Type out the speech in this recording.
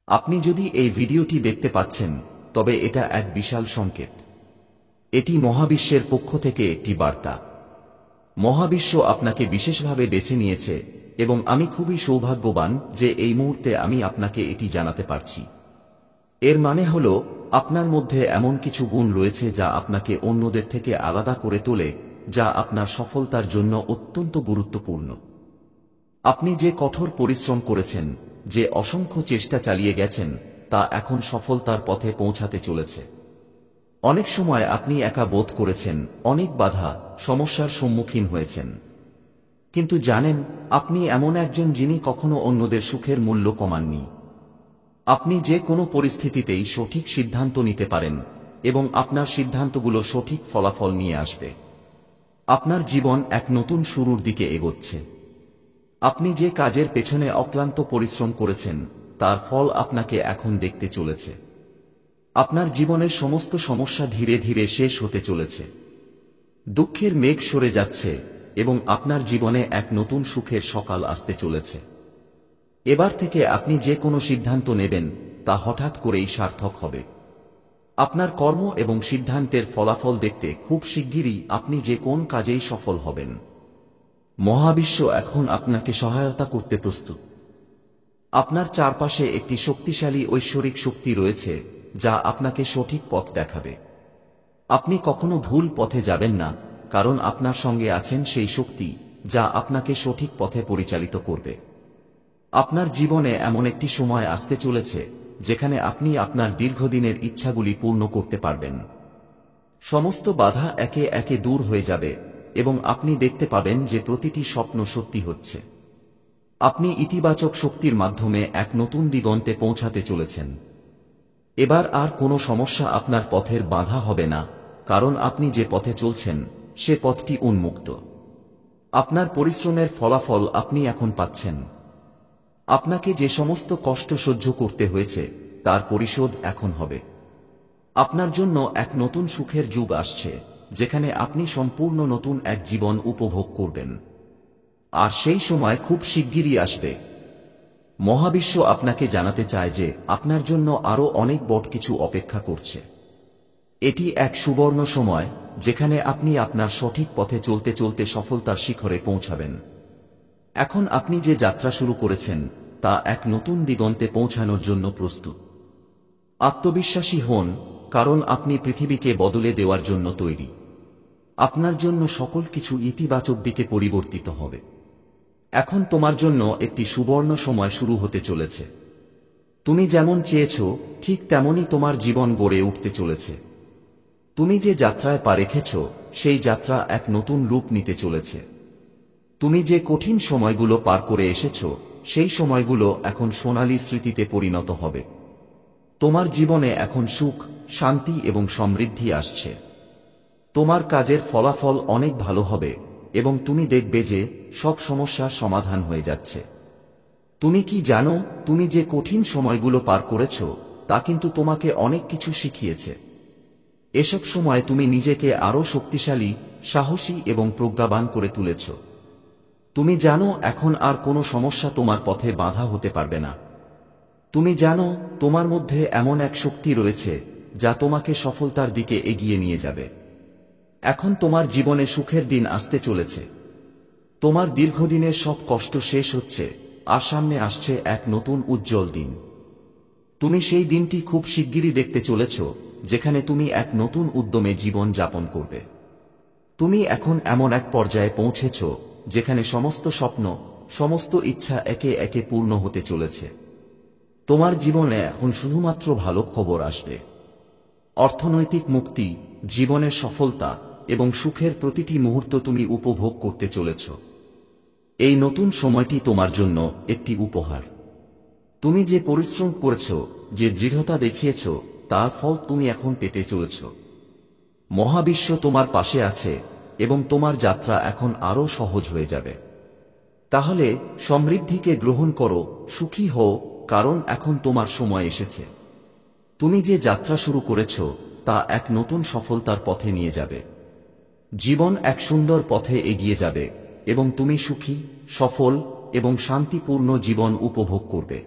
আপনি যদি এই ভিডিওটি দেখতে পাচ্ছেন তবে এটা এক বিশাল সংকেত। এটি মহাবিশ্বের পক্ষ থেকে একটি বার্তা। মহাবিশ্ব আপনাকে বিশেষভাবে বেছে নিয়েছে এবং আমি খুবই সৌভাগ্যবান যে এই মুহূর্তে আমি আপনাকে এটি জানাতে পারছি। এর মানে হল আপনার মধ্যে এমন কিছু গুণ রয়েছে যা আপনাকে অন্যদের থেকে আলাদা করে তোলে, যা আপনার সফলতার জন্য অত্যন্ত গুরুত্বপূর্ণ। আপনি যে কঠোর পরিশ্রম করেছেন, যে অসংখ্য চেষ্টা চালিয়ে গেছেন, তা এখন সফলতার পথে পৌঁছাতে চলেছে। অনেক সময় আপনি একা বোধ করেছেন, অনেক বাধা সমস্যার সম্মুখীন হয়েছেন। কিন্তু জানেন, আপনি এমন একজন যিনি কখনো অন্যদের সুখের মূল্য কমাননি। আপনি যে কোনো পরিস্থিতিতেই সঠিক সিদ্ধান্ত নিতে পারেন এবং আপনার সিদ্ধান্তগুলো সঠিক ফলাফল নিয়ে আসবে। আপনার জীবন এক নতুন শুরুর দিকে এগোচ্ছে। আপনি যে কাজের পেছনে অক্লান্ত পরিশ্রম করেছেন তার ফল আপনাকে এখন দেখতে চলেছে। আপনার জীবনের সমস্ত সমস্যা ধীরে ধীরে শেষ হতে চলেছে। দুঃখের মেঘ সরে যাচ্ছে এবং আপনার জীবনে এক নতুন সুখের সকাল আসতে চলেছে। এবার থেকে আপনি যে কোনো সিদ্ধান্ত নেবেন তা হঠাৎ করেই সার্থক হবে। আপনার কর্ম এবং সিদ্ধান্তের ফলাফল দেখতে খুব শিগগিরই আপনি যে কোন কাজেই সফল হবেন। মহাবিশ্ব এখন আপনাকে সহায়তা করতে প্রস্তুত। আপনার চারপাশে একটি শক্তিশালী ঐশ্বরিক শক্তি রয়েছে যা আপনাকে সঠিক পথ দেখাবে। আপনি কখনো ভুল পথে যাবেন না, কারণ আপনার সঙ্গে আছেন সেই শক্তি যা আপনাকে সঠিক পথে পরিচালিত করবে। আপনার জীবনে এমন একটি সময় আসতে চলেছে যেখানে আপনি আপনার দীর্ঘদিনের ইচ্ছাগুলি পূর্ণ করতে পারবেন। সমস্ত বাধা একে একে দূর হয়ে যাবে এবং আপনি দেখতে পাবেন যে প্রতিটি স্বপ্ন সত্যি হচ্ছে। আপনি ইতিবাচক শক্তির মাধ্যমে এক নতুন দিগন্তে পৌঁছাতে চলেছেন। এবার আর কোনো সমস্যা আপনার পথের বাধা হবে না, কারণ আপনি যে পথে চলছেন সে পথটি উন্মুক্ত। আপনার পরিশ্রমের ফলাফল আপনি এখন পাচ্ছেন। আপনাকে যে সমস্ত কষ্ট সহ্য করতে হয়েছে তার পরিশোধ এখন হবে। আপনার জন্য এক নতুন সুখের যুগ আসছে, যেখানে আপনি সম্পূর্ণ নতুন এক জীবন উপভোগ করবেন। আর সেই সময় খুব শিগগিরই আসবে। মহাবিশ্ব আপনাকে জানাতে চায় যে আপনার জন্য আরো অনেক বড় কিছু অপেক্ষা করছে। এটি এক সুবর্ণ সময় যেখানে আপনি আপনার সঠিক পথে চলতে চলতে সফলতার শিখরে পৌঁছাবেন। এখন আপনি যে যাত্রা শুরু করেছেন তা এক নতুন দিগন্তে পৌঁছানোর জন্য প্রস্তুত। আত্মবিশ্বাসী হন, কারণ আপনি পৃথিবীকে বদলে দেওয়ার জন্য তৈরি। আপনার জন্য সকল কিছু ইতিবাচক দিকে পরিবর্তিত হবে। এখন তোমার জন্য একটি সুবর্ণ সময় শুরু হতে চলেছে। তুমি যেমন চেয়েছো ঠিক তেমনই তোমার জীবন গড়ে উঠতে চলেছে। তুমি যে যাত্রায় পা রেখেছ সেই যাত্রা এক নতুন রূপ নিতে চলেছে। তুমি যে কঠিন সময়গুলো পার করে এসেছ সেই সময়গুলো এখন সোনালী স্মৃতিতে পরিণত হবে। তোমার জীবনে এখন সুখ, শান্তি এবং সমৃদ্ধি আসছে। তোমার কাজের ফলাফল অনেক ভালো হবে এবং তুমি দেখবে যে সব সমস্যার সমাধান হয়ে যাচ্ছে। তুমি কি জানো, তুমি যে কঠিন সময়গুলো পার করেছ তা কিন্তু তোমাকে অনেক কিছু শিখিয়েছে। এসব সময় তুমি নিজেকে আরো শক্তিশালী, সাহসী এবং প্রজ্ঞাবান করে তুলেছ। তুমি জানো এখন আর কোনো সমস্যা তোমার পথে বাধা হতে পারবে না। তুমি জানো তোমার মধ্যে এমন এক শক্তি রয়েছে যা তোমাকে সফলতার দিকে এগিয়ে নিয়ে যাবে। এখন তোমার জীবনে সুখের দিন আসতে চলেছে। তোমার দীর্ঘদিনের সব কষ্ট শেষ হচ্ছে আর সামনে আসছে এক নতুন উজ্জ্বল দিন। তুমি সেই দিনটি খুব শিগগিরই দেখতে চলেছ যেখানে তুমি এক নতুন উদ্যমে জীবন যাপন করবে। তুমি এখন এমন এক পর্যায়ে পৌঁছেছ যেখানে সমস্ত স্বপ্ন, সমস্ত ইচ্ছা একে একে পূর্ণ হতে চলেছে। তোমার জীবনে এখন শুধুমাত্র ভালো খবর আসবে। অর্থনৈতিক মুক্তি, জীবনের সফলতা এবং সুখের প্রতিটি মুহূর্ত তুমি উপভোগ করতে চলেছ। এই নতুন সময়টি তোমার জন্য একটি উপহার। তুমি যে পরিশ্রম করেছ, যে দৃঢ়তা দেখিয়েছ, তার ফল তুমি এখন পেতে চলেছ। মহাবিশ্ব তোমার পাশে আছে এবং তোমার যাত্রা এখন আরো সহজ হয়ে যাবে। তাহলে সমৃদ্ধিকে গ্রহণ করো, সুখী হও, কারণ এখন তোমার সময় এসেছে। তুমি যে যাত্রা শুরু করেছ তা এক নতুন সফলতার পথে নিয়ে যাবে। জীবন এক সুন্দর পথে এগিয়ে যাবে এবং তুমি সুখী, সফল এবং শান্তিপূর্ণ জীবন উপভোগ করবে।